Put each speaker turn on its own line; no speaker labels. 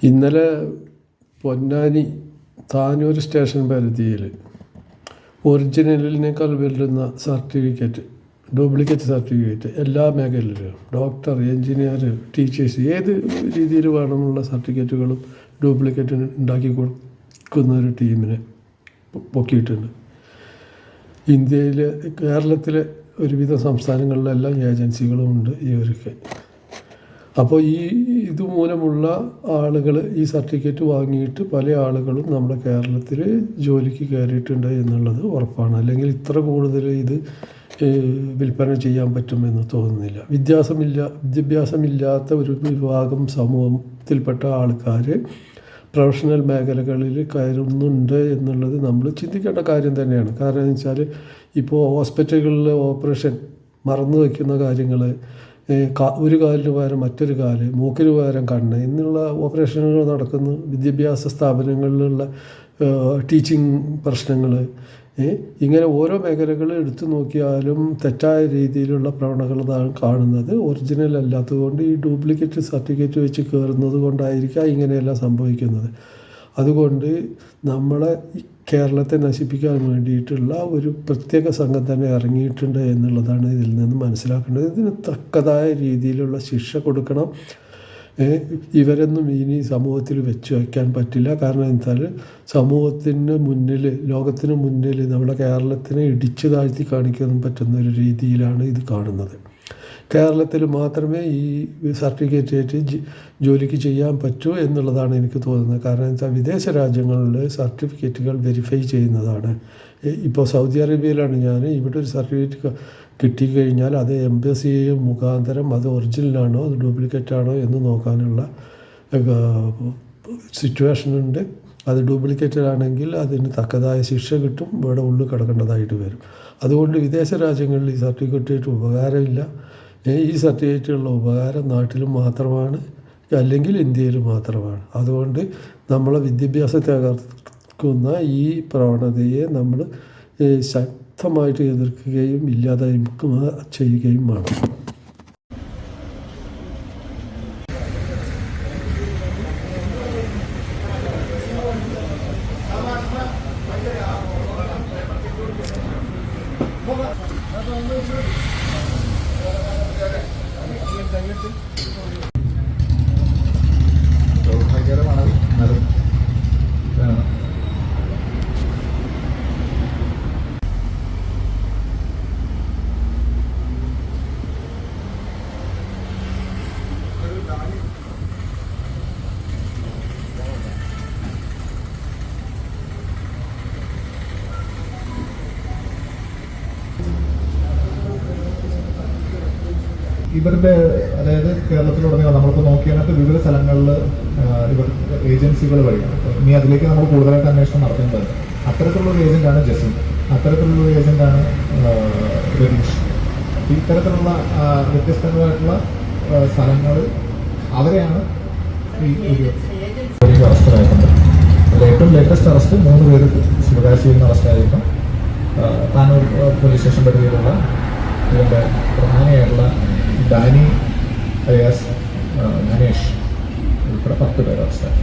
ഇന്നലെ പൊന്നാനി താനൂർ സ്റ്റേഷൻ പരിധിയിൽ ഒറിജിനലിനേക്കാൾ വെല്ലുന്ന സർട്ടിഫിക്കറ്റ്, ഡ്യൂപ്ലിക്കേറ്റ് സർട്ടിഫിക്കറ്റ് എല്ലാ മേഖലയിലും ഡോക്ടർ, എൻജിനീയർ, ടീച്ചേഴ്സ് ഏത് രീതിയിൽ വേണമെന്നുള്ള സർട്ടിഫിക്കറ്റുകളും ഡ്യൂപ്ലിക്കേറ്റ് ഉണ്ടാക്കി കൊടുക്കുന്ന ഒരു ടീമിനെ പൊക്കിയിട്ടുണ്ട്. ഇന്ത്യയിൽ, കേരളത്തിലെ ഒരുവിധ സംസ്ഥാനങ്ങളിലെല്ലാം ഏജൻസികളും ഉണ്ട് ഇവർക്ക്. അപ്പോൾ ഇതുമൂലമുള്ള ആളുകൾ ഈ സർട്ടിഫിക്കറ്റ് വാങ്ങിയിട്ട് പല ആളുകളും നമ്മുടെ കേരളത്തിൽ ജോലിക്ക് കയറിയിട്ടുണ്ട് എന്നുള്ളത് ഉറപ്പാണ്. അല്ലെങ്കിൽ ഇത്ര കൂടുതൽ ഇത് വിൽപ്പന ചെയ്യാൻ പറ്റുമെന്ന് തോന്നുന്നില്ല. വിദ്യാഭ്യാസമില്ലാത്ത ഒരു വിഭാഗം സമൂഹത്തിൽപ്പെട്ട ആൾക്കാർ പ്രൊഫഷണൽ മേഖലകളിൽ കയറുന്നുണ്ട് എന്നുള്ളത് നമ്മൾ ചിന്തിക്കേണ്ട കാര്യം തന്നെയാണ്. കാരണം എന്ന് വെച്ചാൽ ഇപ്പോൾ ഹോസ്പിറ്റലുകളിൽ ഓപ്പറേഷൻ, മറന്നു വയ്ക്കുന്ന കാര്യങ്ങൾ, ഒരു കാലിന് പകരം മറ്റൊരു കാല്, മൂക്കിന് പകരം കണ്ണ് എന്നുള്ള ഓപ്പറേഷനുകൾ നടക്കുന്നു. വിദ്യാഭ്യാസ സ്ഥാപനങ്ങളിലുള്ള ടീച്ചിങ് പ്രശ്നങ്ങൾ, ഇങ്ങനെ ഓരോ മേഖലകൾ എടുത്തു നോക്കിയാലും തെറ്റായ രീതിയിലുള്ള പ്രവണതകളാണ് കാണുന്നത്. ഒറിജിനൽ അല്ലാത്തതുകൊണ്ട് ഈ ഡ്യൂപ്ലിക്കേറ്റ് സർട്ടിഫിക്കറ്റ് വെച്ച് കയറുന്നത് കൊണ്ടായിരിക്കാം ഇങ്ങനെയെല്ലാം സംഭവിക്കുന്നത്. അതുകൊണ്ട് നമ്മളെ കേരളത്തെ നശിപ്പിക്കാൻ വേണ്ടിയിട്ടുള്ള ഒരു പ്രത്യേക സംഘം തന്നെ ഇറങ്ങിയിട്ടുണ്ട് എന്നുള്ളതാണ് ഇതിൽ നിന്ന് മനസ്സിലാക്കേണ്ടത്. ഇതിന് തക്കതായ രീതിയിലുള്ള ശിക്ഷ കൊടുക്കണം. ഇവരൊന്നും ഇനി സമൂഹത്തിൽ വെച്ച് വയ്ക്കാൻ പറ്റില്ല. കാരണം എന്താ വെച്ചാൽ സമൂഹത്തിന് മുന്നിൽ, ലോകത്തിന് മുന്നിൽ നമ്മുടെ കേരളത്തിനെ ഇടിച്ചു താഴ്ത്തി കാണിക്കാൻ പറ്റുന്ന ഒരു രീതിയിലാണ് ഇത് കാണുന്നത്. കേരളത്തിൽ മാത്രമേ ഈ സർട്ടിഫിക്കറ്റ് ജോലിക്ക് ചെയ്യാൻ പറ്റൂ എന്നുള്ളതാണ് എനിക്ക് തോന്നുന്നത്. കാരണം വെച്ചാൽ വിദേശ രാജ്യങ്ങളിൽ സർട്ടിഫിക്കറ്റുകൾ വെരിഫൈ ചെയ്യുന്നതാണ്. ഇപ്പോൾ സൗദി അറേബ്യയിലാണ് ഞാൻ. ഇവിടെ ഒരു സർട്ടിഫിക്കറ്റ് കിട്ടിക്കഴിഞ്ഞാൽ അത് എംബസി മുഖാന്തരം അത് ഒറിജിനലാണോ അത് ഡ്യൂപ്ലിക്കേറ്റ് ആണോ എന്ന് നോക്കാനുള്ള സിറ്റുവേഷനുണ്ട്. അത് ഡ്യൂപ്ലിക്കേറ്റ് ആണെങ്കിൽ അതിന് തക്കതായ ശിക്ഷ കിട്ടും, ഇവിടെ ഉള്ളിൽ കിടക്കേണ്ടതായിട്ട് വരും. അതുകൊണ്ട് വിദേശ രാജ്യങ്ങളിൽ ഈ സർട്ടിഫിക്കറ്റ് ഉപകാരമില്ല. ഈ സർട്ടിഫിക്കറ്റുള്ള ഉപകാരം നാട്ടിൽ മാത്രമാണ്, അല്ലെങ്കിൽ ഇന്ത്യയിൽ മാത്രമാണ്. അതുകൊണ്ട് നമ്മളെ വിദ്യാഭ്യാസത്തെ തകർക്കുന്ന ഈ പ്രവണതയെ നമ്മൾ ശക്തമായിട്ട് എതിർക്കുകയും ഇല്ലാതാക്കുക ചെയ്യുകയും വേണം.
ദൗർഭാഗ്യകരമാണ്. എന്നാലും ഇവരുടെ, അതായത് കേരളത്തിലുടനീളം നമ്മളിപ്പോൾ നോക്കിയതിനകത്ത് വിവിധ സ്ഥലങ്ങളിൽ ഇവർ ഏജൻസികൾ വഴിയാണ്. ഇനി അതിലേക്ക് നമ്മൾ കൂടുതലായിട്ട് അന്വേഷണം നടത്തേണ്ടത്. അത്തരത്തിലുള്ളൊരു ഏജന്റാണ് ജസിൻ, അത്തരത്തിലുള്ളൊരു ഏജന്റാണ് രതീഷ്. ഇത്തരത്തിലുള്ള വ്യത്യസ്തങ്ങളായിട്ടുള്ള സ്ഥലങ്ങൾ അവരെയാണ് ഈ ഒരു അറസ്റ്റിലായിട്ടുണ്ട്. അതിൽ ഏറ്റവും ലേറ്റസ്റ്റ് അറസ്റ്റ് 3 പേര് ശിവകാശിയിൽ നിന്ന് അറസ്റ്റായിരിക്കും. താനൂർ പോലീസ് സ്റ്റേഷൻ പരിധിയിലുള്ള ഇതിൻ്റെ പ്രധാനിയായിട്ടുള്ള ഡാനി അലിയാസ് ഗണേഷ് ഉൾപ്പെടെ 10 പേര് അറസ്റ്റായി.